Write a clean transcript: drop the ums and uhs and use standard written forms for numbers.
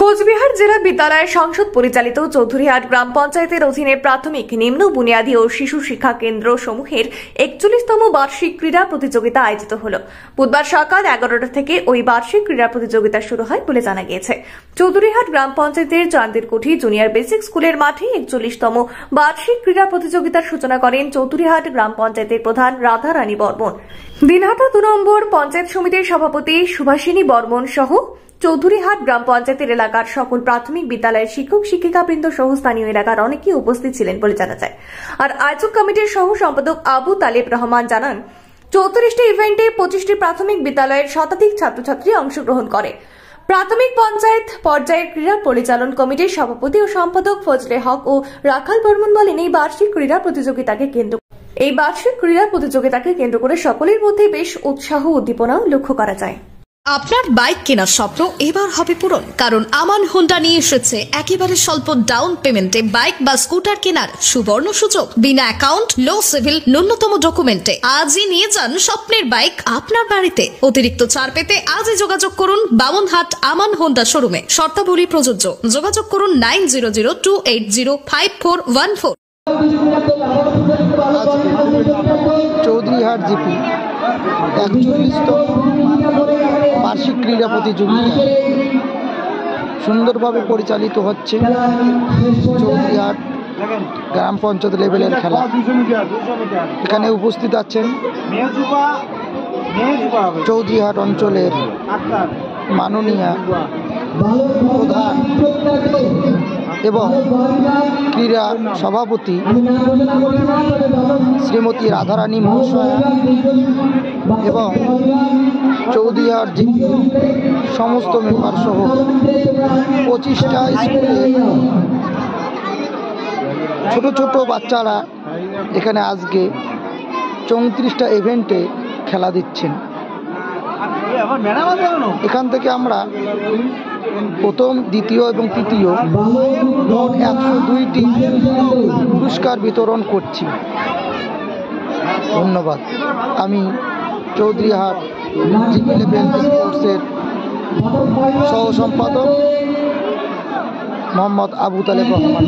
কোচবিহার জেলা বিদ্যালয় সংসদ পরিচালিত চৌধুরীহাট গ্রাম পঞ্চায়েতের অধীনে প্রাথমিক, নিম্ন বুনিয়াদী ও শিশু শিক্ষা কেন্দ্র সমূহের 41তম বার্ষিক ক্রীড়া প্রতিযোগিতা আয়োজিত হল। বুধবার সকাল 11টা থেকে ওই বার্ষিক ক্রীড়া প্রতিযোগিতা শুরু হয় বলে জানা গিয়েছে। চৌধুরীহাট গ্রাম পঞ্চায়েতের চান্দেরকুঠি জুনিয়র বেসিক স্কুলের মাঠে 41তম বার্ষিক ক্রীড়া প্রতিযোগিতার সূচনা করেন চৌধুরীহাট গ্রাম পঞ্চায়েতের প্রধান রাধারানী বর্মন। দিনহাটা 2 নম্বর পঞ্চায়েত সমিতির সভাপতি সুভাষিনী বর্মন সহ চৌধুরীহাট গ্রাম পঞ্চায়েতের এলাকার সকল প্রাথমিক বিদ্যালয়ের শিক্ষক শিক্ষিকাবৃন্দ সহ স্থানীয় এলাকার অনেকেই উপস্থিত ছিলেন বলে জানা যায়। আর আয়োজক কমিটির সহ সম্পাদক আবু তালেব রহমান জানান, 34টি ইভেন্টে 25টি প্রাথমিক বিদ্যালয়ের শতাধিক ছাত্রছাত্রী অংশগ্রহণ করে। প্রাথমিক পঞ্চায়েত পর্যায়ের ক্রীড়া পরিচালন কমিটির সভাপতি ও সম্পাদক ফজলে হক ও রাখাল বর্মন বলেন, এই বার্ষিক ক্রীড়া প্রতিযোগিতাকে কেন্দ্র করে সকলের মধ্যে বেশ উৎসাহ উদ্দীপনাও লক্ষ্য করা যায়। আপনার বাইক কেনার স্বপ্ন এবার হবে পূরণ, কারণ আমান হোন্ডা নিয়ে এসেছে একেবারে স্বল্প ডাউন পেমেন্টে বাইক বা স্কুটার কেনার সুবর্ণ সুযোগ। বিনা অ্যাকাউন্ট, লো সিভিল, ন্যূনতম ডকুমেন্টে আজই নিয়ে যান স্বপ্নের বাইক আপনার বাড়িতে। অতিরিক্ত ছাড় পেতে আজই যোগাযোগ করুন বামনহাট আমান হোন্ডা শোরুমে। শর্তাবলী প্রযোজ্য। যোগাযোগ করুন 9002805414। চৌধুরীহাট জিপি 41তম বার্ষিক ক্রীড়া প্রতিযোগিতা সুন্দরভাবে পরিচালিত হচ্ছে। চৌধুরীহাট গ্রাম পঞ্চায়েত লেভেলের খেলা। এখানে উপস্থিত আছেন চৌধুরীহাট অঞ্চলের মাননীয় প্রধান এবং ক্রীড়া সভাপতি শ্রীমতী রাধারানী মহাশয়া এবং চৌধুরীহাট জিপির সমস্ত মেম্বার সহ 25টা স্কুলে ছোট ছোট বাচ্চারা এখানে আজকে 34টা ইভেন্টে খেলা দিচ্ছেন। এখান থেকে আমরা প্রথম, দ্বিতীয় এবং তৃতীয় মোট 102টি পুরস্কার বিতরণ করছি। ধন্যবাদ। আমি চৌধুরীহাট জিপি লেভেল স্পোর্টসের সহ সম্পাদক মোহাম্মদ আবু তালেব রহমান।